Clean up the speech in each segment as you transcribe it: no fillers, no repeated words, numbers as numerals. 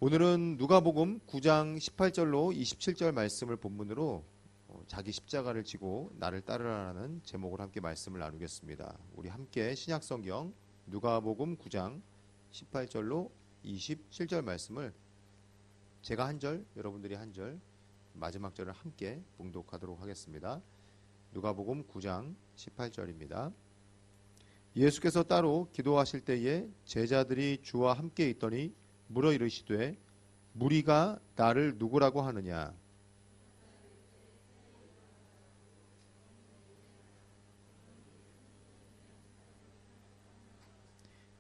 오늘은 누가복음 9장 18절로 27절 말씀을 본문으로 자기 십자가를 지고 나를 따르라는 제목으로 함께 말씀을 나누겠습니다. 우리 함께 신약성경 누가복음 9장 18절로 27절 말씀을 제가 한 절, 여러분들이 한 절, 마지막 절을 함께 봉독하도록 하겠습니다. 누가복음 9장 18절입니다. 예수께서 따로 기도하실 때에 제자들이 주와 함께 있더니 물어 이르시되 무리가 나를 누구라고 하느냐.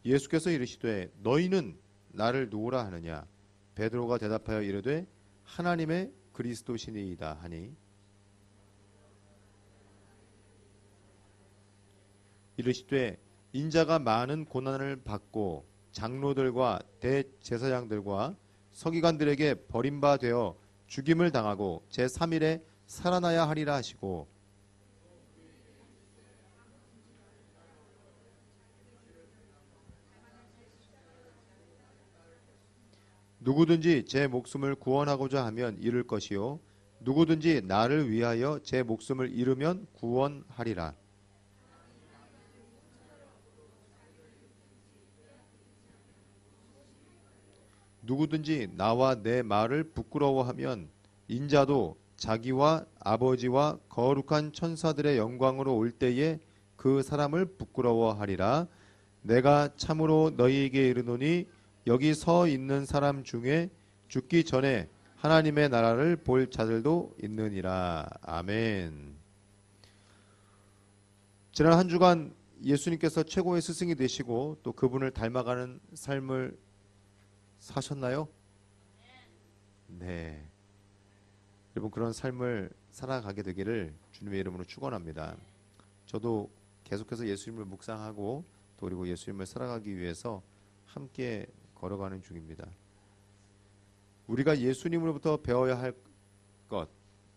예수께서 이르시되 너희는 나를 누구라 하느냐. 베드로가 대답하여 이르되 하나님의 그리스도시니이다 하니 이르시되 인자가 많은 고난을 받고 장로들과 대제사장들과 서기관들에게 버림바 되어 죽임을 당하고 제3일에 살아나야 하리라 하시고 누구든지 제 목숨을 구원하고자 하면 잃을 것이요 누구든지 나를 위하여 제 목숨을 잃으면 구원하리라. 누구든지 나와 내 말을 부끄러워하면 인자도 자기와 아버지와 거룩한 천사들의 영광으로 올 때에 그 사람을 부끄러워하리라. 내가 참으로 너희에게 이르노니 여기 서 있는 사람 중에 죽기 전에 하나님의 나라를 볼 자들도 있느니라. 아멘. 지난 한 주간 예수님께서 최고의 스승이 되시고 또 그분을 닮아가는 삶을 사셨나요? 네. 여러분 그런 삶을 살아가게 되기를 주님의 이름으로 축원합니다. 저도 계속해서 예수님을 묵상하고 또 그리고 예수님을 살아가기 위해서 함께 걸어가는 중입니다. 우리가 예수님으로부터 배워야 할 것,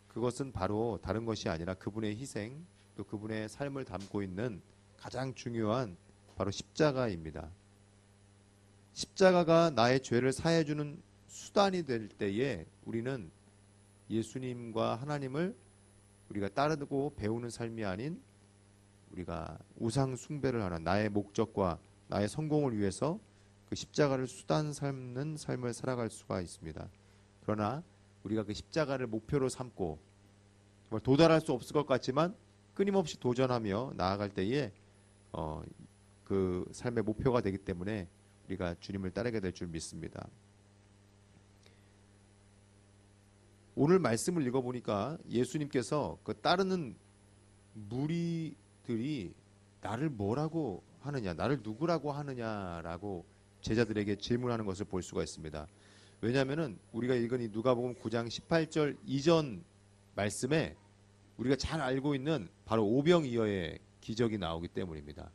그것은 바로 다른 것이 아니라 그분의 희생, 또 그분의 삶을 담고 있는 가장 중요한 바로 십자가입니다. 십자가가 나의 죄를 사해주는 수단이 될 때에 우리는 예수님과 하나님을 우리가 따르고 배우는 삶이 아닌 우리가 우상 숭배를 하는 나의 목적과 나의 성공을 위해서 그 십자가를 수단 삼는 삶을 살아갈 수가 있습니다. 그러나 우리가 그 십자가를 목표로 삼고 정말 도달할 수 없을 것 같지만 끊임없이 도전하며 나아갈 때에 그 삶의 목표가 되기 때문에 우리가 주님을 따르게 될 줄 믿습니다. 오늘 말씀을 읽어보니까 예수님께서 그 따르는 무리들이 나를 뭐라고 하느냐, 나를 누구라고 하느냐라고 제자들에게 질문하는 것을 볼 수가 있습니다. 왜냐하면 우리가 읽은 이 누가복음 9장 18절 이전 말씀에 우리가 잘 알고 있는 바로 오병이어의 기적이 나오기 때문입니다.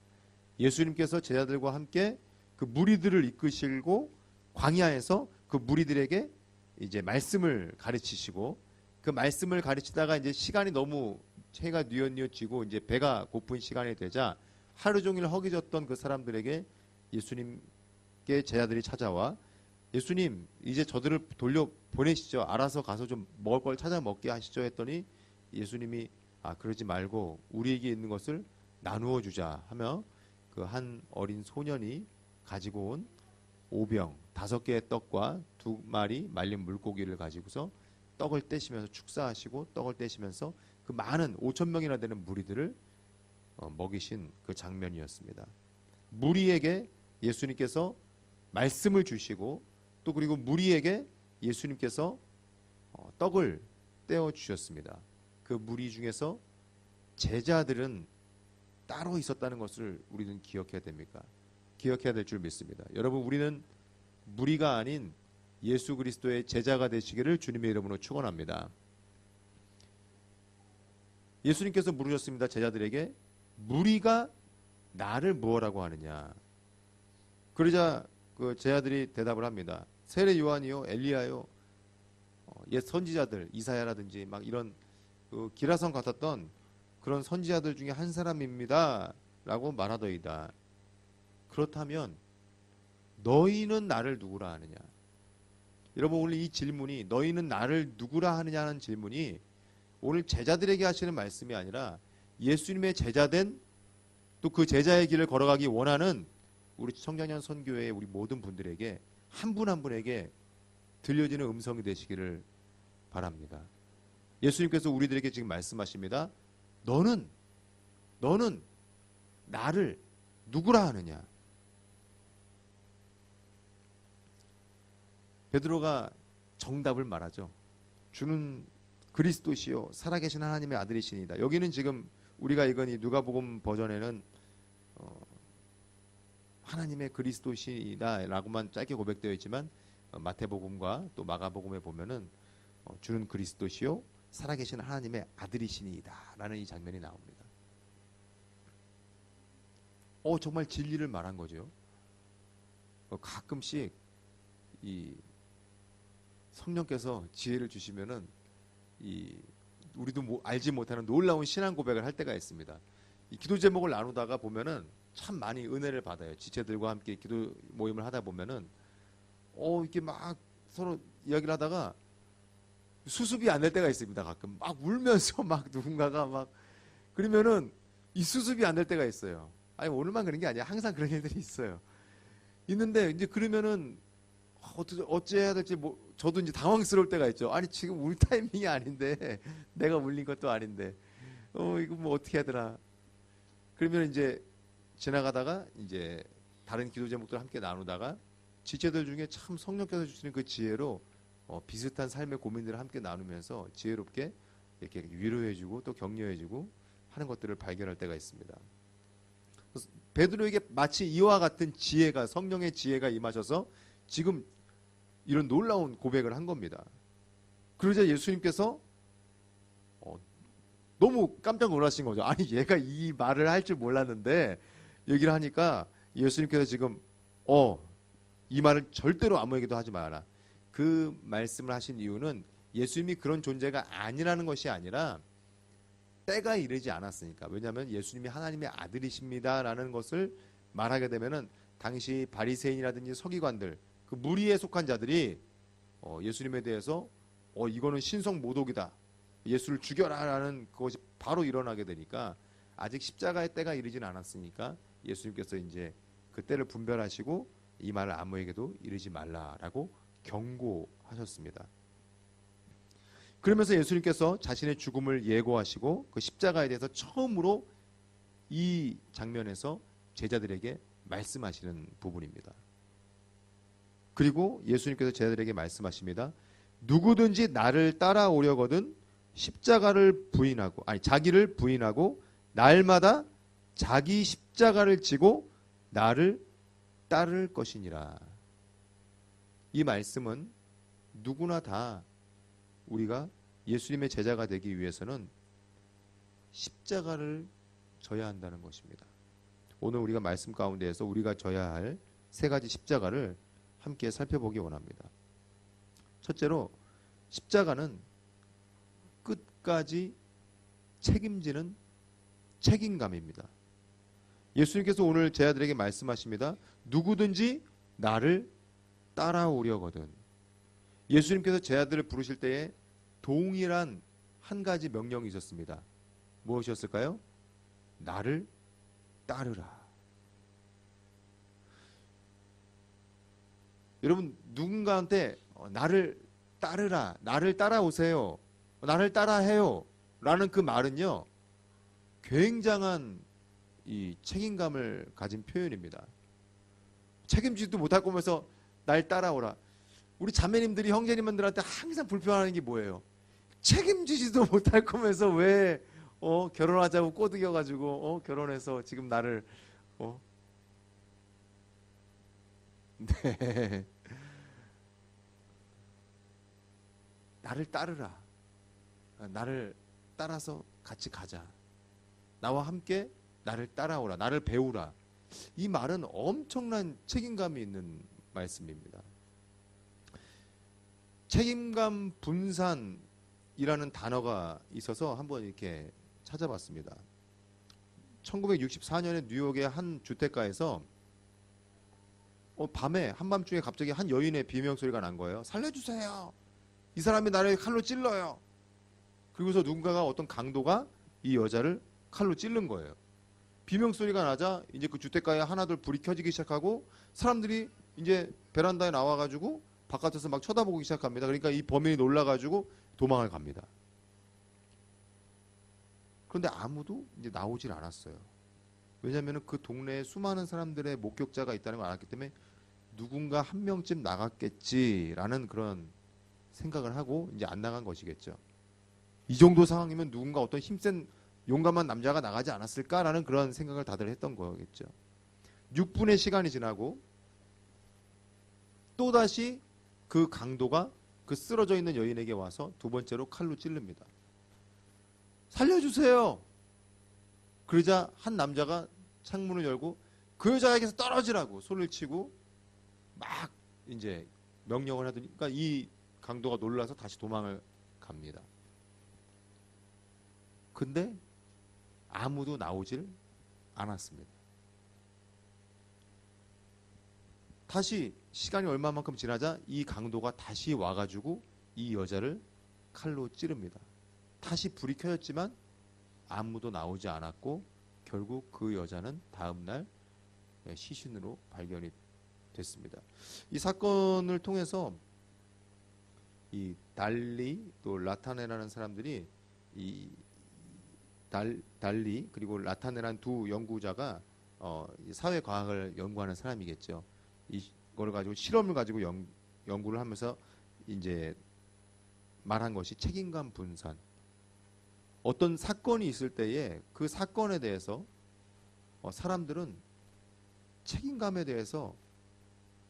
예수님께서 제자들과 함께 그 무리들을 이끄시고 광야에서 그 무리들에게 이제 말씀을 가르치시고 그 말씀을 가르치다가 이제 시간이 너무 해가 뉘엿뉘엿지고 이제 배가 고픈 시간이 되자 하루 종일 허기졌던 그 사람들에게 예수님께 제자들이 찾아와 예수님 이제 저들을 돌려 보내시죠. 알아서 가서 좀 먹을 걸 찾아 먹게 하시죠 했더니 예수님이 그러지 말고 우리에게 있는 것을 나누어 주자 하며 그 한 어린 소년이 가지고 온 오병 5개의 떡과 2마리 말린 물고기를 가지고서 떡을 떼시면서 축사하시고 떡을 떼시면서 그 많은 5,000명이나 되는 무리들을 먹이신 그 장면이었습니다. 무리에게 예수님께서 말씀을 주시고 또 그리고 무리에게 예수님께서 떡을 떼어 주셨습니다. 그 무리 중에서 제자들은 따로 있었다는 것을 우리는 기억해야 됩니까? 기억해야 될 줄 믿습니다. 여러분 우리는 무리가 아닌 예수 그리스도의 제자가 되시기를 주님의 이름으로 축원합니다. 예수님께서 물으셨습니다. 제자들에게 무리가 나를 무엇라고 하느냐. 그러자 그 제자들이 대답을 합니다. 세례 요한이요, 엘리야요, 옛 선지자들 이사야라든지 막 이런 그 기라성 같았던 그런 선지자들 중에 한 사람입니다 라고 말하더이다. 그렇다면 너희는 나를 누구라 하느냐. 여러분 오늘 이 질문이 너희는 나를 누구라 하느냐는 질문이 오늘 제자들에게 하시는 말씀이 아니라 예수님의 제자된 또 그 제자의 길을 걸어가기 원하는 우리 청장년 선교회의 우리 모든 분들에게 한 분 한 분에게 들려지는 음성이 되시기를 바랍니다. 예수님께서 우리들에게 지금 말씀하십니다. 너는 나를 누구라 하느냐? 베드로가 정답을 말하죠. 주는 그리스도시요 살아계신 하나님의 아들이시니다. 여기는 지금 우리가 읽은 이 누가복음 버전에는 하나님의 그리스도시다라고만 짧게 고백되어 있지만 마태복음과 또 마가복음에 보면은 주는 그리스도시요 살아계신 하나님의 아들이시니이다라는 이 장면이 나옵니다. 정말 진리를 말한 거죠. 가끔씩 이 성령께서 지혜를 주시면은 우리도 알지 못하는 놀라운 신앙 고백을 할 때가 있습니다. 이 기도 제목을 나누다가 보면은 참 많이 은혜를 받아요. 지체들과 함께 기도 모임을 하다 보면은 이렇게 막 서로 이야기를 하다가 수습이 안 될 때가 있습니다. 가끔 막 울면서 막 누군가가 막 그러면은 이 수습이 안 될 때가 있어요. 아니 오늘만 그런 게 아니야. 항상 그런 일들이 있어요. 있는데 이제 그러면은 어찌해야 될지 저도 이제 당황스러울 때가 있죠. 아니 지금 울 타이밍이 아닌데 내가 울린 것도 아닌데 이거 뭐 어떻게 하더라. 그러면 이제 지나가다가 이제 다른 기도 제목들 함께 나누다가 지체들 중에 참 성령께서 주시는 그 지혜로 비슷한 삶의 고민들을 함께 나누면서 지혜롭게 이렇게 위로해주고 또 격려해주고 하는 것들을 발견할 때가 있습니다. 베드로에게 마치 이와 같은 지혜가 성령의 지혜가 임하셔서 지금 이런 놀라운 고백을 한 겁니다. 그러자 예수님께서 너무 깜짝 놀라신 거죠. 아니 얘가 이 말을 할 줄 몰랐는데 얘기를 하니까 예수님께서 지금 이 말을 절대로 아무에게도 하지 마라. 그 말씀을 하신 이유는 예수님이 그런 존재가 아니라는 것이 아니라 때가 이르지 않았으니까. 왜냐하면 예수님이 하나님의 아들이십니다라는 것을 말하게 되면은 당시 바리새인이라든지 서기관들 그 무리에 속한 자들이 예수님에 대해서 이거는 신성 모독이다. 예수를 죽여라라는 그것이 바로 일어나게 되니까 아직 십자가의 때가 이르진 않았으니까 예수님께서 이제 그 때를 분별하시고 이 말을 아무에게도 이르지 말라라고 경고하셨습니다. 그러면서 예수님께서 자신의 죽음을 예고하시고 그 십자가에 대해서 처음으로 이 장면에서 제자들에게 말씀하시는 부분입니다. 그리고 예수님께서 제자들에게 말씀하십니다. 누구든지 나를 따라오려거든 자기를 부인하고 날마다 자기 십자가를 지고 나를 따를 것이니라. 이 말씀은 누구나 다 우리가 예수님의 제자가 되기 위해서는 십자가를 져야 한다는 것입니다. 오늘 우리가 말씀 가운데에서 우리가 져야 할 세 가지 십자가를 함께 살펴보기 원합니다. 첫째로 십자가는 끝까지 책임지는 책임감입니다. 예수님께서 오늘 제자들에게 말씀하십니다. 누구든지 나를 따라오려거든. 예수님께서 제자들을 부르실 때에 동일한 한 가지 명령이 있었습니다. 무엇이었을까요? 나를 따르라. 여러분 누군가한테 나를 따르라, 나를 따라오세요, 나를 따라해요 라는 그 말은요 굉장한 이 책임감을 가진 표현입니다. 책임지지도 못할 거면서 날 따라오라. 우리 자매님들이 형제님들한테 항상 불평하는 게 뭐예요? 책임지지도 못할 거면서 왜 결혼하자고 꼬드겨가지고 결혼해서 지금 나를 네. 나를 따르라. 나를 따라서 같이 가자. 나와 함께 나를 따라오라. 나를 배우라. 이 말은 엄청난 책임감이 있는 말씀입니다. 책임감 분산이라는 단어가 있어서 한번 이렇게 찾아봤습니다. 1964년에 뉴욕의 한 주택가에서 밤에 한밤중에 갑자기 한 여인의 비명소리가 난 거예요. 살려주세요. 이 사람이 나를 칼로 찔러요. 그리고서 누군가가 어떤 강도가 이 여자를 칼로 찔른 거예요. 비명소리가 나자 이제 그 주택가에 하나둘 불이 켜지기 시작하고 사람들이 이제 베란다에 나와가지고 바깥에서 막 쳐다보기 시작합니다. 그러니까 이 범인이 놀라가지고 도망을 갑니다. 그런데 아무도 이제 나오질 않았어요. 왜냐하면 그 동네에 수많은 사람들의 목격자가 있다는 걸 알았기 때문에 누군가 한 명쯤 나갔겠지라는 그런 생각을 하고 이제 안 나간 것이겠죠. 이 정도 상황이면 누군가 어떤 힘센 용감한 남자가 나가지 않았을까라는 그런 생각을 다들 했던 거겠죠. 6분의 시간이 지나고 또다시 그 강도가 그 쓰러져 있는 여인에게 와서 두 번째로 칼로 찌릅니다. 살려주세요. 그러자 한 남자가 창문을 열고 그 여자에게서 떨어지라고 소리를 치고 막 이제 명령을 하더니까 이 강도가 놀라서 다시 도망을 갑니다. 근데 아무도 나오질 않았습니다. 다시 시간이 얼마만큼 지나자 이 강도가 다시 와가지고 이 여자를 칼로 찌릅니다. 다시 불이 켜졌지만 아무도 나오지 않았고 결국 그 여자는 다음날 시신으로 발견이 됐습니다. 이 사건을 통해서 이 달리 또 라타네라는 사람들이 이 달리 그리고 라타네라는 두 연구자가 사회과학을 연구하는 사람이겠죠. 이걸 가지고 실험을 가지고 연구를 하면서 이제 말한 것이 책임감 분산. 어떤 사건이 있을 때에 그 사건에 대해서 사람들은 책임감에 대해서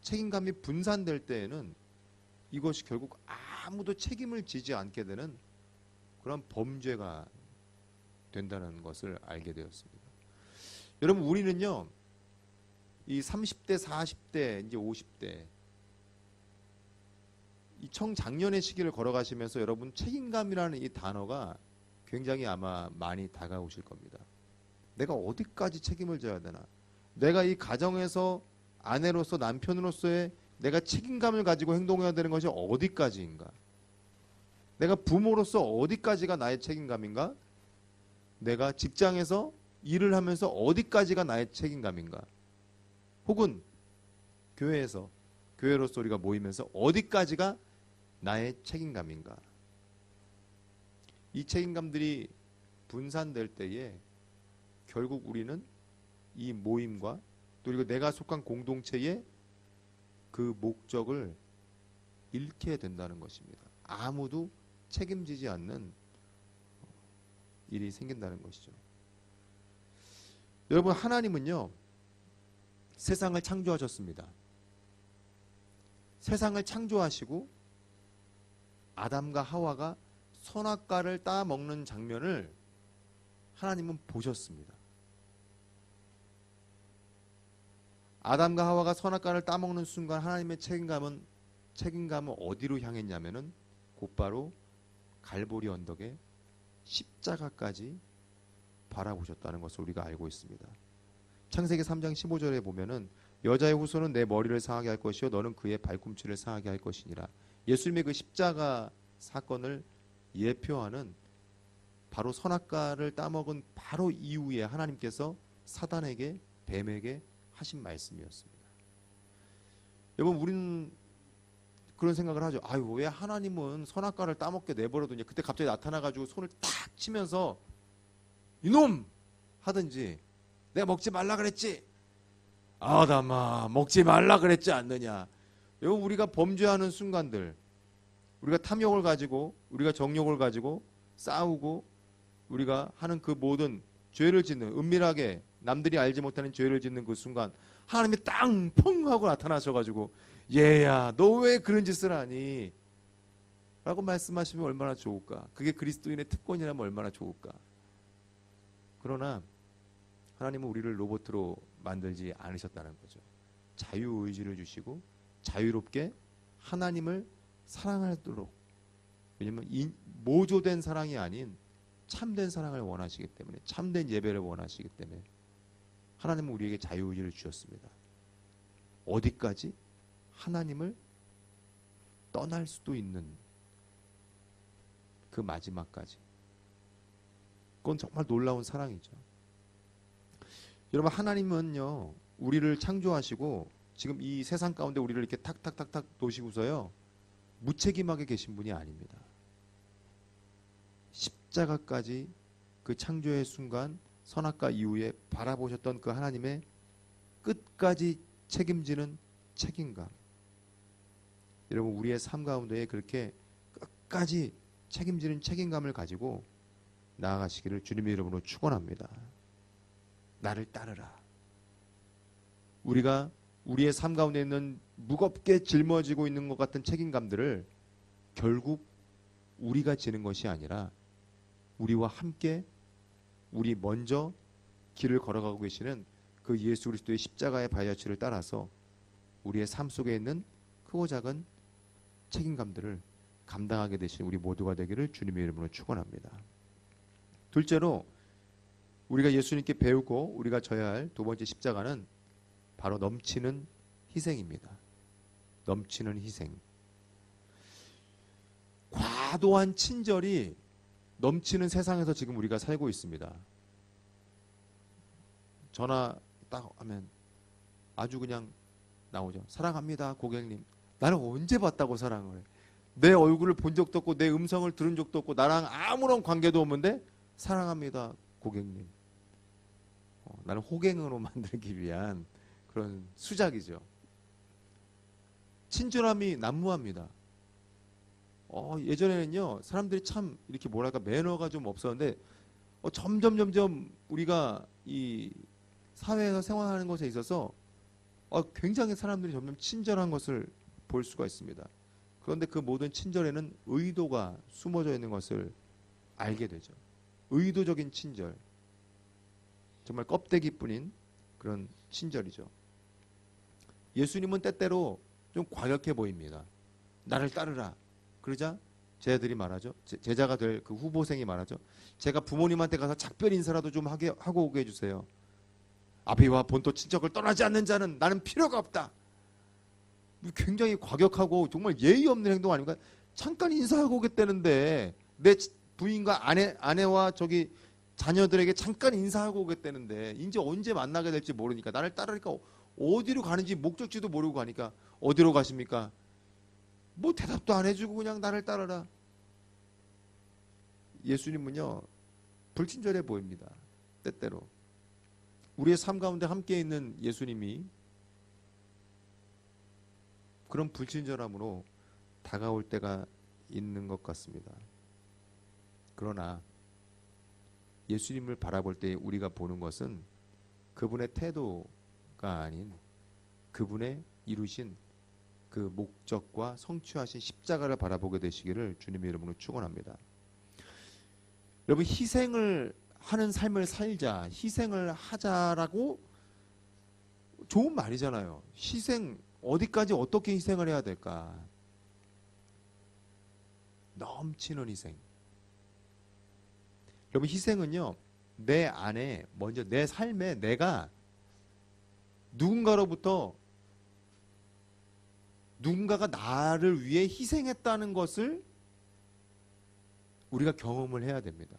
책임감이 분산될 때에는 이것이 결국 아무도 책임을 지지 않게 되는 그런 범죄가 된다는 것을 알게 되었습니다. 여러분 우리는요 이 30대, 40대, 이제 50대 이 청장년의 시기를 걸어가시면서 여러분 책임감이라는 이 단어가 굉장히 아마 많이 다가오실 겁니다. 내가 어디까지 책임을 져야 되나? 내가 이 가정에서 아내로서 남편으로서의 내가 책임감을 가지고 행동해야 되는 것이 어디까지인가? 내가 부모로서 어디까지가 나의 책임감인가? 내가 직장에서 일을 하면서 어디까지가 나의 책임감인가? 혹은 교회에서 교회로서 우리가 모이면서 어디까지가 나의 책임감인가? 이 책임감들이 분산될 때에 결국 우리는 이 모임과 또 그리고 내가 속한 공동체의 그 목적을 잃게 된다는 것입니다. 아무도 책임지지 않는 일이 생긴다는 것이죠. 여러분 하나님은요 세상을 창조하셨습니다. 세상을 창조하시고 아담과 하와가 선악과를 따먹는 장면을 하나님은 보셨습니다. 아담과 하와가 선악과를 따먹는 순간 하나님의 책임감은 어디로 향했냐면은 곧바로 갈보리 언덕에 십자가까지 바라보셨다는 것을 우리가 알고 있습니다. 창세기 3장 15절에 보면은 여자의 후손은 내 머리를 상하게 할 것이요 너는 그의 발꿈치를 상하게 할 것이니라. 예수님의 그 십자가 사건을 예표하는 바로 선악과를 따먹은 바로 이후에 하나님께서 사단에게 뱀에게 하신 말씀이었습니다. 여러분 우리는 그런 생각을 하죠. 아유 왜 하나님은 선악과를 따먹게 내버려두냐. 그때 갑자기 나타나가지고 손을 탁 치면서 이놈 하든지 내가 먹지 말라 그랬지. 아담아 먹지 말라 그랬지 않느냐. 여러분 우리가 범죄하는 순간들 우리가 탐욕을 가지고 우리가 정욕을 가지고 싸우고 우리가 하는 그 모든 죄를 짓는 은밀하게 남들이 알지 못하는 죄를 짓는 그 순간 하나님이 땅펑 하고 나타나셔가지고 얘야 너 왜 그런 짓을 하니? 라고 말씀하시면 얼마나 좋을까. 그게 그리스도인의 특권이라면 얼마나 좋을까. 그러나 하나님은 우리를 로봇으로 만들지 않으셨다는 거죠. 자유의지를 주시고 자유롭게 하나님을 사랑하도록. 왜냐하면 모조된 사랑이 아닌 참된 사랑을 원하시기 때문에 참된 예배를 원하시기 때문에 하나님은 우리에게 자유의지를 주셨습니다. 어디까지? 하나님을 떠날 수도 있는 그 마지막까지. 그건 정말 놀라운 사랑이죠. 여러분, 하나님은요, 우리를 창조하시고 지금 이 세상 가운데 우리를 이렇게 탁탁탁탁 놓으시고서요, 무책임하게 계신 분이 아닙니다. 십자가까지 그 창조의 순간 선악과 이후에 바라보셨던 그 하나님의 끝까지 책임지는 책임감. 여러분, 우리의 삶 가운데에 그렇게 끝까지 책임지는 책임감을 가지고 나아가시기를 주님의 이름으로 축원합니다. 나를 따르라. 우리가 우리의 삶 가운데 있는 무겁게 짊어지고 있는 것 같은 책임감들을 결국 우리가 지는 것이 아니라 우리와 함께 우리 먼저 길을 걸어가고 계시는 그 예수 그리스도의 십자가의 바이아치를 따라서 우리의 삶 속에 있는 크고 작은 책임감들을 감당하게 되신 우리 모두가 되기를 주님의 이름으로 축원합니다. 둘째로 우리가 예수님께 배우고 우리가 져야 할 두 번째 십자가는 바로 넘치는 희생입니다. 넘치는 희생. 과도한 친절이 넘치는 세상에서 지금 우리가 살고 있습니다. 전화 딱 하면 아주 그냥 나오죠. 사랑합니다, 고객님. 나는 언제 봤다고 사랑을 해. 내 얼굴을 본 적도 없고 내 음성을 들은 적도 없고 나랑 아무런 관계도 없는데 사랑합니다, 고객님. 나를 호갱으로 만들기 위한 그런 수작이죠. 친절함이 난무합니다. 예전에는요, 사람들이 참 이렇게 뭐랄까 매너가 좀 없었는데 점점 우리가 이 사회에서 생활하는 것에 있어서 굉장히 사람들이 점점 친절한 것을 볼 수가 있습니다. 그런데 그 모든 친절에는 의도가 숨어져 있는 것을 알게 되죠. 의도적인 친절. 정말 껍데기뿐인 그런 친절이죠. 예수님은 때때로 좀 과격해 보입니다. 나를 따르라. 그러자 제자들이 말하죠. 제자가 될 그 후보생이 말하죠. 제가 부모님한테 가서 작별 인사라도 좀 하고 오게 해주세요. 아비와 본토 친척을 떠나지 않는 자는 나는 필요가 없다. 굉장히 과격하고 정말 예의 없는 행동 아닙니까? 잠깐 인사하고 오겠다는데 내 부인과 아내와 저기 자녀들에게 잠깐 인사하고 오겠다는데 이제 언제 만나게 될지 모르니까 나를 따르니까 어디로 가는지 목적지도 모르고 가니까 어디로 가십니까? 뭐 대답도 안 해주고 그냥 나를 따르라. 예수님은요, 불친절해 보입니다. 때때로. 우리의 삶 가운데 함께 있는 예수님이 그런 불친절함으로 다가올 때가 있는 것 같습니다. 그러나 예수님을 바라볼 때 우리가 보는 것은 그분의 태도가 아닌 그분의 이루신 그 목적과 성취하신 십자가를 바라보게 되시기를 주님의 이름으로 축원합니다. 여러분, 희생을 하는 삶을 살자, 희생을 하자라고 좋은 말이잖아요. 희생, 어디까지 어떻게 희생을 해야 될까? 넘치는 희생. 여러분, 희생은요, 내 안에 먼저 내 삶에 내가 누군가로부터 누군가가 나를 위해 희생했다는 것을 우리가 경험을 해야 됩니다.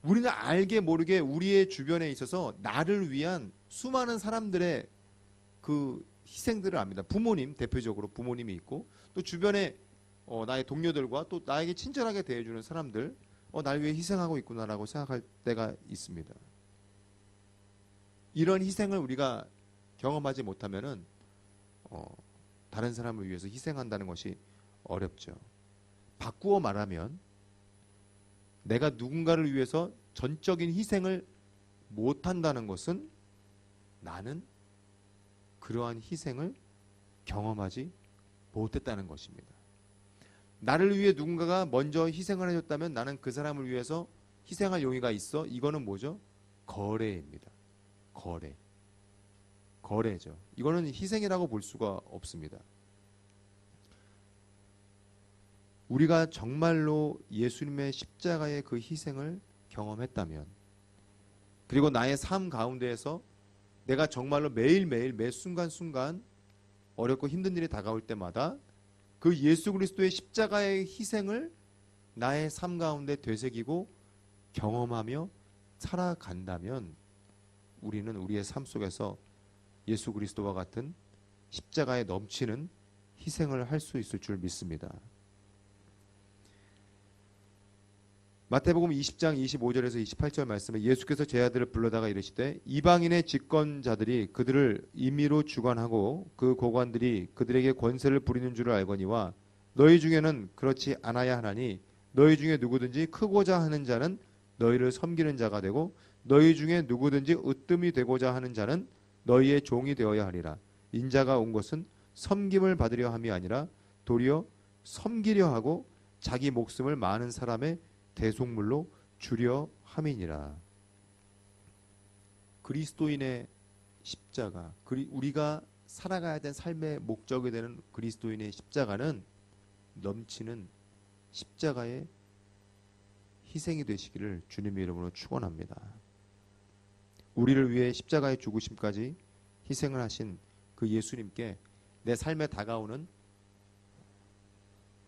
우리는 알게 모르게 우리의 주변에 있어서 나를 위한 수많은 사람들의 그 희생들을 압니다. 부모님, 대표적으로 부모님이 있고 또 주변에 나의 동료들과 또 나에게 친절하게 대해주는 사람들, 날 위해 희생하고 있구나라고 생각할 때가 있습니다. 이런 희생을 우리가 경험하지 못하면은 다른 사람을 위해서 희생한다는 것이 어렵죠. 바꾸어 말하면 내가 누군가를 위해서 전적인 희생을 못한다는 것은 나는 그러한 희생을 경험하지 못했다는 것입니다. 나를 위해 누군가가 먼저 희생을 해줬다면 나는 그 사람을 위해서 희생할 용의가 있어. 이거는 뭐죠? 거래입니다. 거래죠. 이거는 희생이라고 볼 수가 없습니다. 우리가 정말로 예수님의 십자가의 그 희생을 경험했다면, 그리고 나의 삶 가운데에서 내가 정말로 매일매일 매 순간순간 어렵고 힘든 일이 다가올 때마다 그 예수 그리스도의 십자가의 희생을 나의 삶 가운데 되새기고 경험하며 살아간다면 우리는 우리의 삶 속에서 예수 그리스도와 같은 십자가에 넘치는 희생을 할 수 있을 줄 믿습니다. 마태복음 20장 25절에서 28절 말씀에 예수께서 제 아들을 불러다가 이르시되 이방인의 집권자들이 그들을 임의로 주관하고 그 고관들이 그들에게 권세를 부리는 줄을 알거니와 너희 중에는 그렇지 않아야 하나니 너희 중에 누구든지 크고자 하는 자는 너희를 섬기는 자가 되고 너희 중에 누구든지 으뜸이 되고자 하는 자는 너희의 종이 되어야 하리라. 인자가 온 것은 섬김을 받으려 함이 아니라 도리어 섬기려 하고 자기 목숨을 많은 사람의 대속물로 주려 함이니라. 그리스도인의 십자가, 우리가 살아가야 된 삶의 목적이 되는 그리스도인의 십자가는 넘치는 십자가의 희생이 되시기를 주님의 이름으로 축원합니다. 우리를 위해 십자가의 죽으심까지 희생을 하신 그 예수님께 내 삶에 다가오는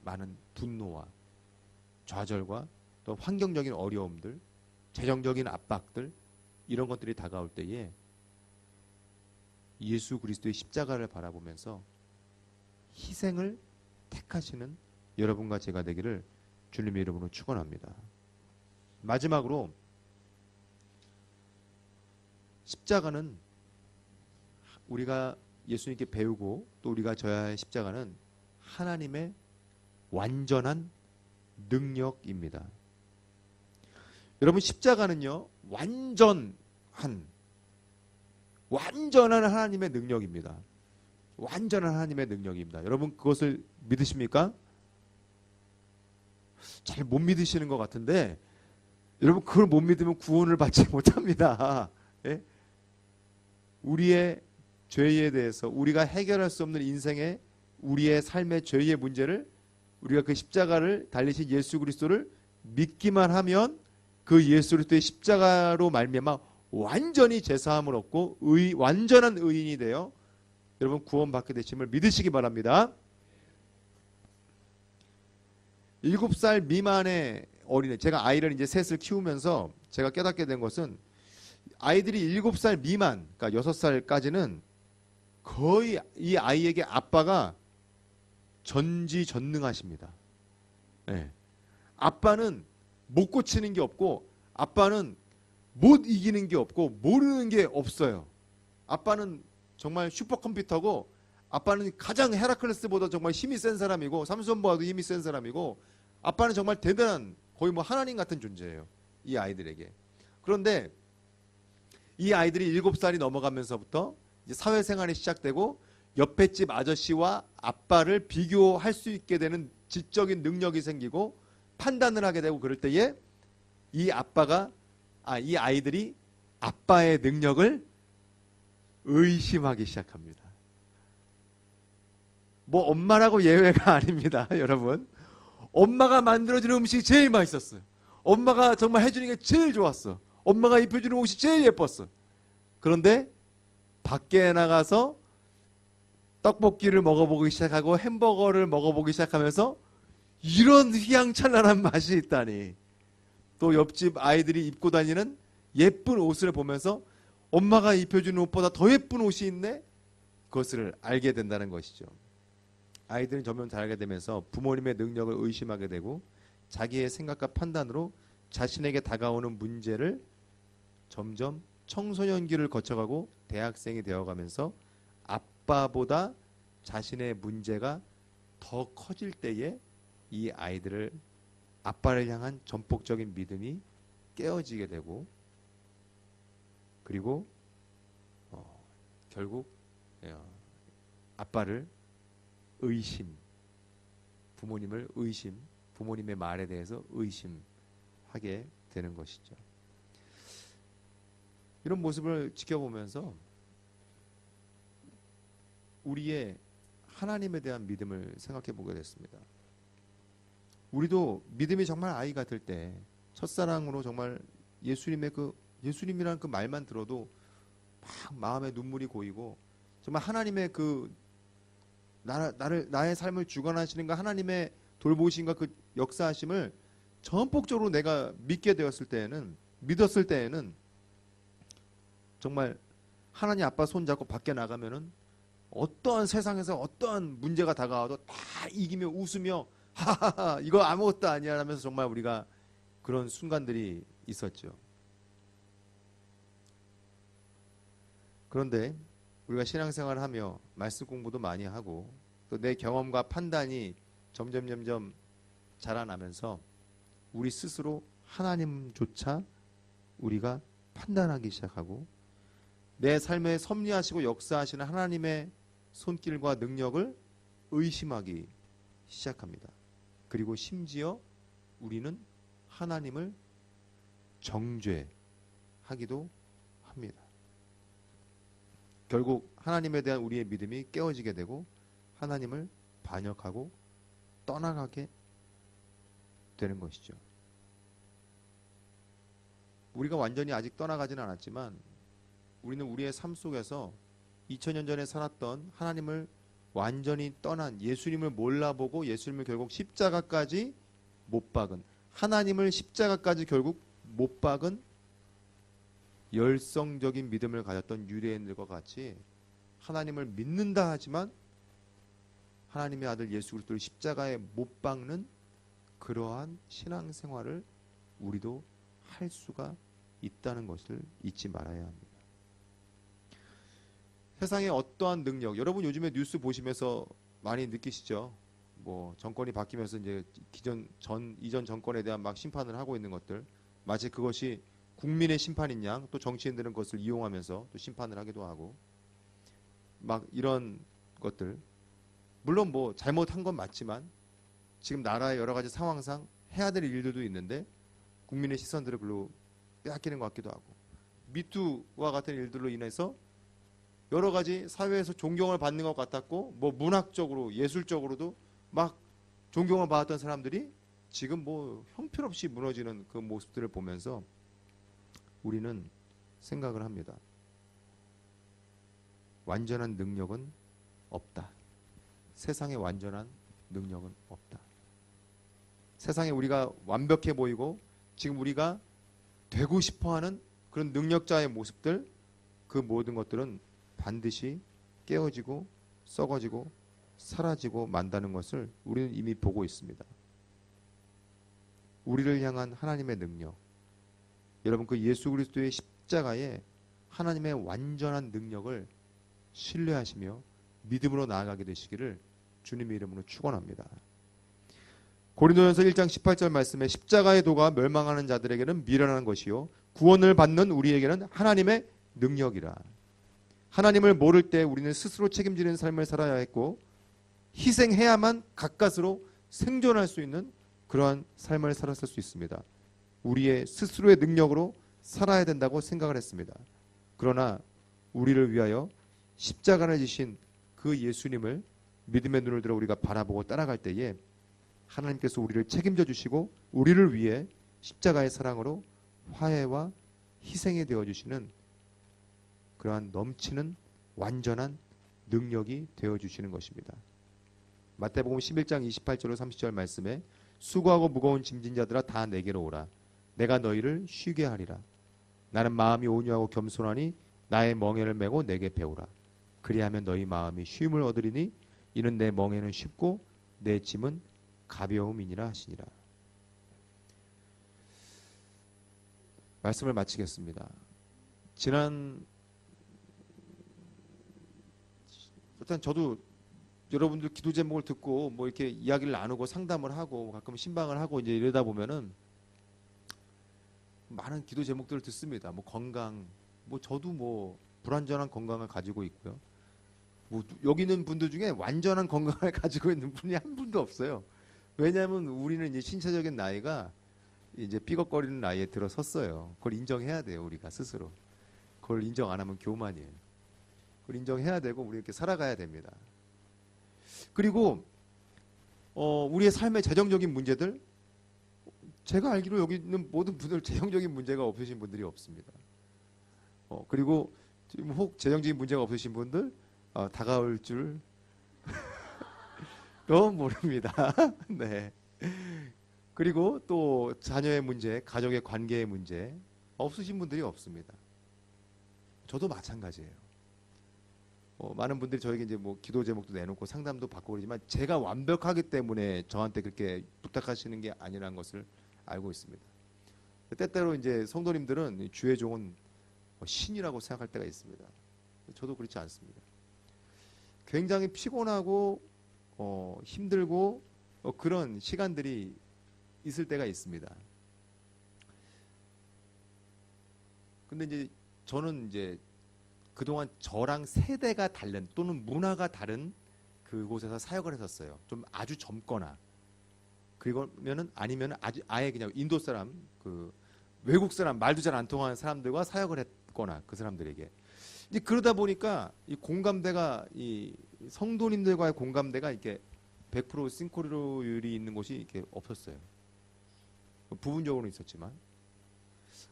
많은 분노와 좌절과 또 환경적인 어려움들, 재정적인 압박들 이런 것들이 다가올 때에 예수 그리스도의 십자가를 바라보면서 희생을 택하시는 여러분과 제가 되기를 주님의 이름으로 축원합니다. 마지막으로 십자가는 우리가 예수님께 배우고 또 우리가 져야 할 십자가는 하나님의 완전한 능력입니다. 여러분 십자가는요 완전한 하나님의 능력입니다. 완전한 하나님의 능력입니다. 여러분 그것을 믿으십니까? 잘 못 믿으시는 것 같은데 여러분 그걸 못 믿으면 구원을 받지 못합니다. 예? 우리의 죄에 대해서 우리가 해결할 수 없는 인생의 우리의 삶의 죄의 문제를 우리가 그 십자가를 달리신 예수 그리스도를 믿기만 하면 그 예수 그리스도의 십자가로 말미암아 완전히 제사함을 얻고 완전한 의인이 되어 여러분 구원받게 되심을 믿으시기 바랍니다. 7살 미만의 어린애, 제가 아이를 이제 셋을 키우면서 제가 깨닫게 된 것은 아이들이 7살 미만, 그러니까 6살까지는 거의 이 아이에게 아빠가 전지전능하십니다. 네. 아빠는 못 고치는 게 없고 아빠는 못 이기는 게 없고 모르는 게 없어요. 아빠는 정말 슈퍼컴퓨터고 아빠는 가장 헤라클레스보다 정말 힘이 센 사람이고 삼손보다도 힘이 센 사람이고 아빠는 정말 대단한 거의 뭐 하나님 같은 존재예요. 이 아이들에게. 그런데 이 아이들이 7살이 넘어가면서부터 이제 사회생활이 시작되고 옆에 집 아저씨와 아빠를 비교할 수 있게 되는 지적인 능력이 생기고 판단을 하게 되고 그럴 때에 이 아이들이 아빠의 능력을 의심하기 시작합니다. 뭐 엄마라고 예외가 아닙니다. 여러분. 엄마가 만들어주는 음식이 제일 맛있었어요. 엄마가 정말 해주는 게 제일 좋았어. 엄마가 입혀주는 옷이 제일 예뻤어. 그런데 밖에 나가서 떡볶이를 먹어보기 시작하고 햄버거를 먹어보기 시작하면서 이런 휘황찬란한 맛이 있다니. 또 옆집 아이들이 입고 다니는 예쁜 옷을 보면서 엄마가 입혀주는 옷보다 더 예쁜 옷이 있네? 그것을 알게 된다는 것이죠. 아이들은 점점 자라게 되면서 부모님의 능력을 의심하게 되고 자기의 생각과 판단으로 자신에게 다가오는 문제를 점점 청소년기를 거쳐가고 대학생이 되어가면서 아빠보다 자신의 문제가 더 커질 때에 이 아이들을 아빠를 향한 전폭적인 믿음이 깨어지게 되고 그리고 결국 아빠를 부모님을 부모님의 말에 대해서 의심하게 되는 것이죠. 이런 모습을 지켜보면서 우리의 하나님에 대한 믿음을 생각해 보게 됐습니다. 우리도 믿음이 정말 아이 같을 때 첫사랑으로 정말 예수님이라는 그 말만 들어도 막 마음에 눈물이 고이고 정말 하나님의 그 나의 삶을 주관하시는 그 하나님의 돌보심과 그 역사하심을 전폭적으로 내가 믿었을 때에는 정말 하나님 아빠 손잡고 밖에 나가면은 어떠한 세상에서 어떠한 문제가 다가와도 다 이기며 웃으며 하하하 이거 아무것도 아니야 하면서 정말 우리가 그런 순간들이 있었죠. 그런데 우리가 신앙생활을 하며 말씀 공부도 많이 하고 또 내 경험과 판단이 점점 자라나면서 우리 스스로 하나님조차 우리가 판단하기 시작하고 내 삶에 섭리하시고 역사하시는 하나님의 손길과 능력을 의심하기 시작합니다. 그리고 심지어 우리는 하나님을 정죄하기도 합니다. 결국 하나님에 대한 우리의 믿음이 깨어지게 되고 하나님을 반역하고 떠나가게 되는 것이죠. 우리가 완전히 아직 떠나가지는 않았지만 우리는 우리의 삶 속에서 2000년 전에 살았던 하나님을 완전히 떠난 예수님을 몰라보고 예수님을 결국 십자가까지 못 박은 하나님을 십자가까지 결국 못 박은 열성적인 믿음을 가졌던 유대인들과 같이 하나님을 믿는다 하지만 하나님의 아들 예수 그리스도를 십자가에 못 박는 그러한 신앙생활을 우리도 할 수가 있다는 것을 잊지 말아야 합니다. 세상의 어떠한 능력, 여러분 요즘에 뉴스 보시면서 많이 느끼시죠? 뭐 정권이 바뀌면서 이제 이전 정권에 대한 막 심판을 하고 있는 것들, 마치 그것이 국민의 심판인 양, 또 정치인들은 그것을 이용하면서 또 심판을 하기도 하고, 막 이런 것들. 물론 뭐 잘못한 건 맞지만 지금 나라의 여러 가지 상황상 해야 될 일들도 있는데 국민의 시선들을 글로 빼앗기는 것 같기도 하고, 미투와 같은 일들로 인해서 여러 가지 사회에서 존경을 받는 것 같았고 뭐 문학적으로 예술적으로도 막 존경을 받았던 사람들이 지금 뭐 형편없이 무너지는 그 모습들을 보면서 우리는 생각을 합니다. 완전한 능력은 없다. 세상에 완전한 능력은 없다. 세상에 우리가 완벽해 보이고 지금 우리가 되고 싶어하는 그런 능력자의 모습들, 그 모든 것들은 반드시 깨어지고 썩어지고 사라지고 만다는 것을 우리는 이미 보고 있습니다. 우리를 향한 하나님의 능력, 여러분 그 예수 그리스도의 십자가에 하나님의 완전한 능력을 신뢰하시며 믿음으로 나아가게 되시기를 주님의 이름으로 축원합니다. 고린도전서 1장 18절 말씀에 십자가의 도가 멸망하는 자들에게는 미련한 것이요 구원을 받는 우리에게는 하나님의 능력이라. 하나님을 모를 때 우리는 스스로 책임지는 삶을 살아야 했고 희생해야만 가까스로 생존할 수 있는 그러한 삶을 살았을 수 있습니다. 우리의 스스로의 능력으로 살아야 된다고 생각을 했습니다. 그러나 우리를 위하여 십자가를 지신 그 예수님을 믿음의 눈을 들어 우리가 바라보고 따라갈 때에 하나님께서 우리를 책임져 주시고 우리를 위해 십자가의 사랑으로 화해와 희생이 되어주시는 그러한 넘치는 완전한 능력이 되어주시는 것입니다. 마태복음 11장 28절로 30절 말씀에 수고하고 무거운 짐진 자들아 다 내게로 오라. 내가 너희를 쉬게 하리라. 나는 마음이 온유하고 겸손하니 나의 멍에를 메고 내게 배우라. 그리하면 너희 마음이 쉼을 얻으리니 이는 내 멍에는 쉽고 내 짐은 가벼움이니라 하시니라. 말씀을 마치겠습니다. 일단 저도 여러분들 기도 제목을 듣고 뭐 이렇게 이야기를 나누고 상담을 하고 가끔 신방을 하고 이제 이러다 보면은 많은 기도 제목들을 듣습니다. 뭐 건강, 뭐 저도 뭐 불완전한 건강을 가지고 있고요. 뭐 여기 있는 분들 중에 완전한 건강을 가지고 있는 분이 한 분도 없어요. 왜냐하면 우리는 이제 신체적인 나이가 이제 삐걱거리는 나이에 들어섰어요. 그걸 인정해야 돼요, 우리가 스스로. 그걸 인정 안 하면 교만이에요. 그걸 인정해야 되고 우리 이렇게 살아가야 됩니다. 그리고 우리의 삶의 재정적인 문제들, 제가 알기로 여기 있는 모든 분들 재정적인 문제가 없으신 분들이 없습니다. 그리고 지금 혹 재정적인 문제가 없으신 분들 다가올 줄 또 모릅니다. 네. 그리고 또 자녀의 문제, 가족의 관계의 문제 없으신 분들이 없습니다. 저도 마찬가지예요. 많은 분들이 저에게 이제 뭐 기도 제목도 내놓고 상담도 받고 그러지만 제가 완벽하기 때문에 저한테 그렇게 부탁하시는 게 아니라는 것을 알고 있습니다. 때때로 이제 성도님들은 주의 종은 신이라고 생각할 때가 있습니다. 저도 그렇지 않습니다. 굉장히 피곤하고 힘들고 그런 시간들이 있을 때가 있습니다. 근데 이제 저는 이제 그동안 저랑 세대가 다른 또는 문화가 다른 그곳에서 사역을 했었어요. 좀 아주 젊거나 그리고면은 아니면 아예 그냥 인도 사람 그 외국 사람 말도 잘 안 통하는 사람들과 사역을 했거나 그 사람들에게 이제 그러다 보니까 이 공감대가 이 성도님들과의 공감대가 이렇게 100% 싱크로율이 있는 곳이 이렇게 없었어요. 부분적으로는 있었지만.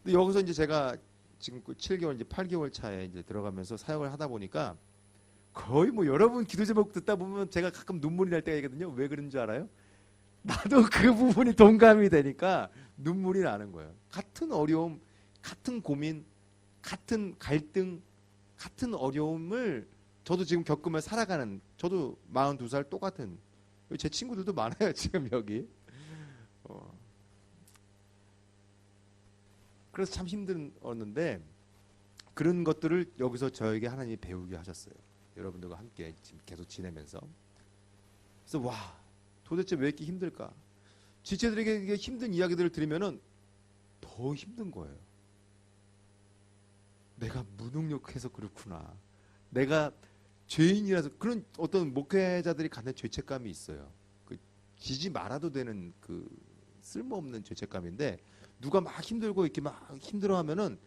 근데 여기서 이제 제가 지금 7개월 이제 8개월 차에 이제 들어가면서 사역을 하다 보니까 거의 뭐 여러분 기도 제목 듣다 보면 제가 가끔 눈물이 날 때가 있거든요. 왜 그런 줄 알아요? 나도 그 부분이 동감이 되니까 눈물이 나는 거예요. 같은 어려움, 같은 고민, 같은 갈등, 같은 어려움을 저도 지금 겪으며 살아가는 저도 42살 똑같은 제 친구들도 많아요. 지금 여기. 그래서 참 힘들었는데 그런 것들을 여기서 저에게 하나님이 배우게 하셨어요. 여러분들과 함께 지금 계속 지내면서. 그래서 와 도대체 왜 이렇게 힘들까? 지체들에게 힘든 이야기들을 들으면은 더 힘든 거예요. 내가 무능력해서 그렇구나. 내가 죄인이라서 그런 어떤 목회자들이 갖는 죄책감이 있어요. 그 지지 말아도 되는 그 쓸모없는 죄책감인데 누가 막 힘들고 이렇게 막 힘들어하면은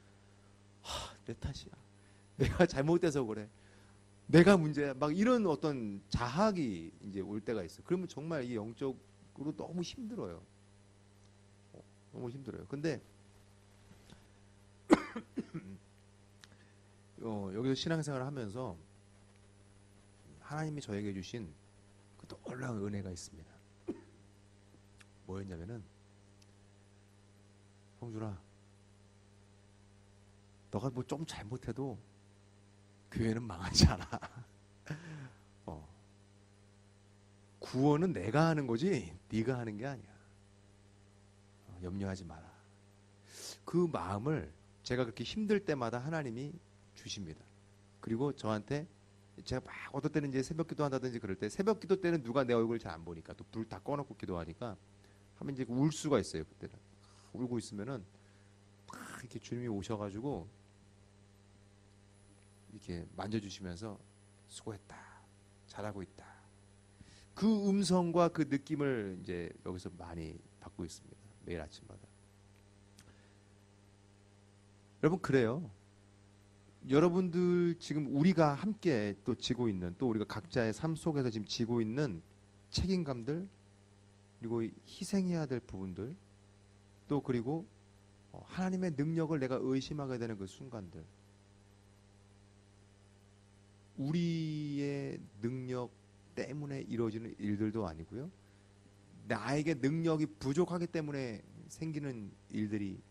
내 탓이야. 내가 잘못돼서 그래. 내가 문제야. 막 이런 어떤 자학이 이제 올 때가 있어요. 그러면 정말 이 영적으로 너무 힘들어요. 너무 힘들어요. 근데 여기서 신앙생활을 하면서 하나님이 저에게 주신 그 놀라운 은혜가 있습니다. 뭐였냐면은 형준아 너가 뭐 좀 잘못해도 교회는 망하지 않아. 구원은 내가 하는 거지 네가 하는 게 아니야. 염려하지 마라. 그 마음을 제가 그렇게 힘들 때마다 하나님이 주십니다. 그리고 저한테 제가 막 어떨 때는 이제 새벽 기도 한다든지 그럴 때 새벽 기도 때는 누가 내 얼굴을 잘 안 보니까 또 불 다 꺼놓고 기도하니까 하면 이제 울 수가 있어요. 그때는 울고 있으면은 막 이렇게 주님이 오셔가지고 이렇게 만져주시면서 수고했다, 잘하고 있다. 그 음성과 그 느낌을 이제 여기서 많이 받고 있습니다. 매일 아침마다. 여러분 그래요. 여러분들 지금 우리가 함께 또 지고 있는 또 우리가 각자의 삶 속에서 지금 지고 있는 책임감들 그리고 희생해야 될 부분들 또 그리고 하나님의 능력을 내가 의심하게 되는 그 순간들 우리의 능력 때문에 이루어지는 일들도 아니고요. 나에게 능력이 부족하기 때문에 생기는 일들이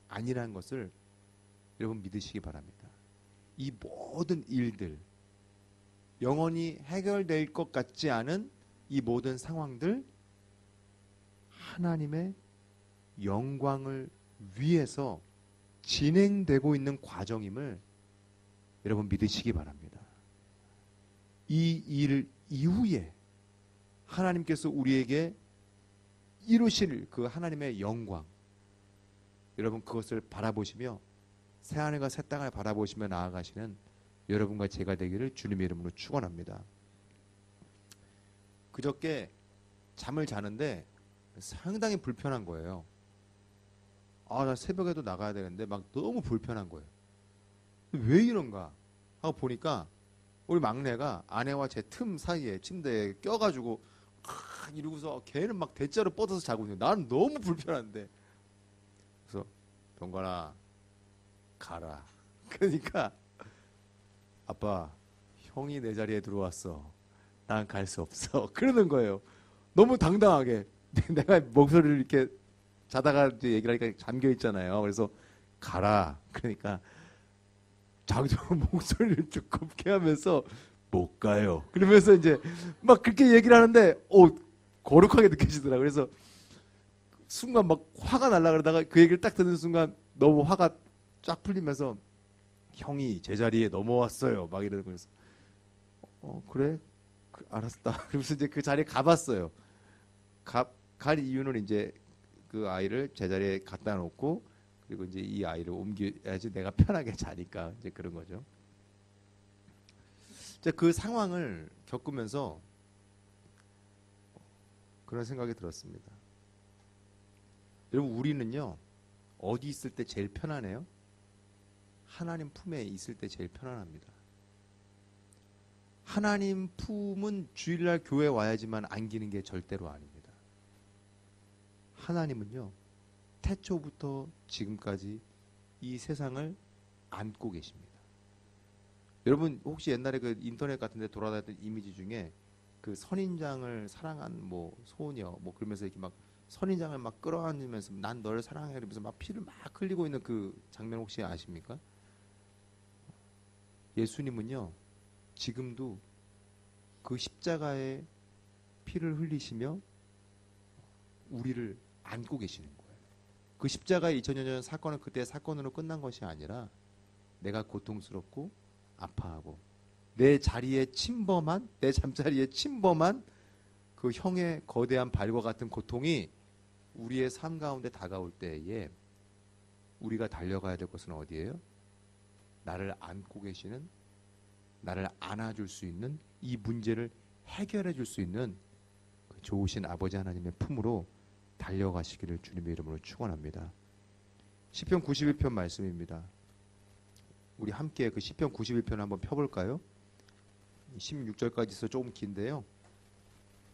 아니라는 것을 여러분 믿으시기 바랍니다. 이 모든 일들 영원히 해결될 것 같지 않은 이 모든 상황들 하나님의 영광을 위해서 진행되고 있는 과정임을 여러분 믿으시기 바랍니다. 이 일 이후에 하나님께서 우리에게 이루실 그 하나님의 영광 여러분 그것을 바라보시며 새하늘과 새 땅을 바라보시며 나아가시는 여러분과 제가 되기를 주님의 이름으로 축원합니다. 그저께 잠을 자는데 상당히 불편한 거예요. 나 새벽에도 나가야 되는데 막 너무 불편한 거예요. 왜 이런가 하고 보니까 우리 막내가 아내와 제 틈 사이에 침대에 껴가지고 이러고서 걔는 막 대자로 뻗어서 자고 있는 거예요. 나는 너무 불편한데. 그래서 병관아 가라. 그러니까 아빠, 형이 내 자리에 들어왔어. 난 갈 수 없어. 그러는 거예요. 너무 당당하게. 내가 목소리를 이렇게 자다가 이제 얘기를 하니까 잠겨 있잖아요. 그래서 가라. 그러니까 자기도 목소리를 두껍게 하면서 못 가요. 그러면서 이제 막 그렇게 얘기를 하는데 거룩하게 느껴지더라고요. 그래서 순간 막 화가 날라 그러다가 그 얘기를 딱 듣는 순간 너무 화가 쫙 풀리면서 형이 제자리에 넘어왔어요. 막 이러는 거여서 그래? 알았다. 그러면서 이제 그 자리에 가봤어요. 갈 이유는 이제 그 아이를 제자리에 갖다 놓고 그리고 이제 이 아이를 옮겨야지 내가 편하게 자니까 이제 그런 거죠. 이제 그 상황을 겪으면서 그런 생각이 들었습니다. 여러분, 우리는요 어디 있을 때 제일 편안해요? 하나님 품에 있을 때 제일 편안합니다. 하나님 품은 주일날 교회 와야지만 안기는 게 절대로 아닙니다. 하나님은요 태초부터 지금까지 이 세상을 안고 계십니다. 여러분 혹시 옛날에 그 인터넷 같은 데 돌아다녔던 이미지 중에 그 선인장을 사랑한 뭐 소녀 뭐 그러면서 이렇게 막 선인장을 막 끌어안으면서 난 너를 사랑해 이러면서 막 피를 막 흘리고 있는 그 장면 혹시 아십니까? 예수님은요 지금도 그 십자가에 피를 흘리시며 우리를 안고 계시는 거예요. 그 십자가의 2000여 년 사건은 그때 사건으로 끝난 것이 아니라 내가 고통스럽고 아파하고 내 자리에 침범한 내 잠자리에 침범한 그 형의 거대한 발과 같은 고통이 우리의 삶 가운데 다가올 때에 우리가 달려가야 될 것은 어디예요? 나를 안고 계시는 나를 안아줄 수 있는 이 문제를 해결해 줄 수 있는 그 좋으신 아버지 하나님의 품으로 달려가시기를 주님의 이름으로 축원합니다. 시편 91편 말씀입니다. 우리 함께 그 시편 91편 한번 펴볼까요? 16절까지 있어 조금 긴데요.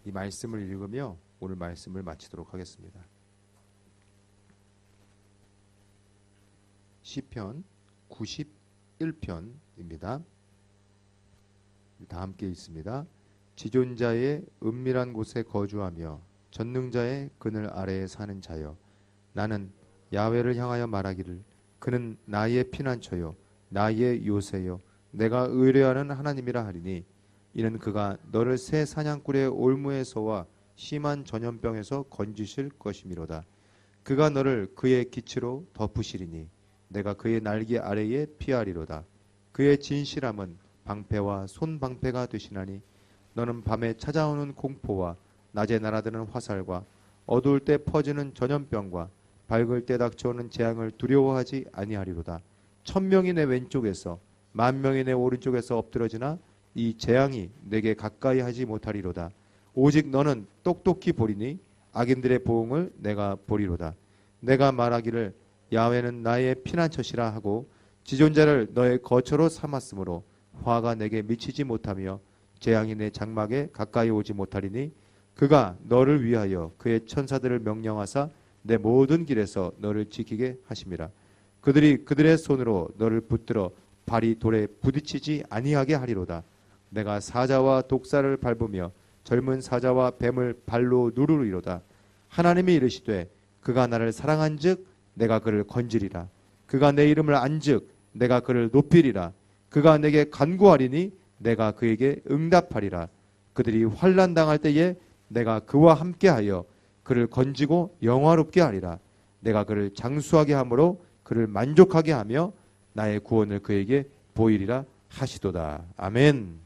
이 말씀을 읽으며 오늘 말씀을 마치도록 하겠습니다. 시편 91편입니다. 다 함께 있습니다. 지존자의 은밀한 곳에 거주하며 전능자의 그늘 아래에 사는 자여, 나는 야훼를 향하여 말하기를 그는 나의 피난처요 나의 요새요 내가 의뢰하는 하나님이라 하리니 이는 그가 너를 새 사냥꾼의 올무에서와 심한 전염병에서 건지실 것이미로다. 그가 너를 그의 기치로 덮으시리니 내가 그의 날개 아래에 피하리로다. 그의 진실함은 방패와 손방패가 되시나니 너는 밤에 찾아오는 공포와 낮에 날아드는 화살과 어두울 때 퍼지는 전염병과 밝을 때 닥쳐오는 재앙을 두려워하지 아니하리로다. 1000명이 내 왼쪽에서 10,000명이 내 오른쪽에서 엎드러지나 이 재앙이 내게 가까이 하지 못하리로다. 오직 너는 똑똑히 보리니 악인들의 보응을 내가 보리로다. 내가 말하기를 야훼는 나의 피난처시라 하고 지존자를 너의 거처로 삼았으므로 화가 내게 미치지 못하며 재앙이 내 장막에 가까이 오지 못하리니 그가 너를 위하여 그의 천사들을 명령하사 내 모든 길에서 너를 지키게 하심이라. 그들이 그들의 손으로 너를 붙들어 발이 돌에 부딪히지 아니하게 하리로다. 내가 사자와 독사를 밟으며 젊은 사자와 뱀을 발로 누르리로다. 하나님이 이르시되 그가 나를 사랑한즉 내가 그를 건지리라. 그가 내 이름을 안즉 내가 그를 높이리라. 그가 내게 간구하리니 내가 그에게 응답하리라. 그들이 환난 당할 때에 내가 그와 함께하여 그를 건지고 영화롭게 하리라. 내가 그를 장수하게 함으로 그를 만족하게 하며 나의 구원을 그에게 보이리라 하시도다. 아멘.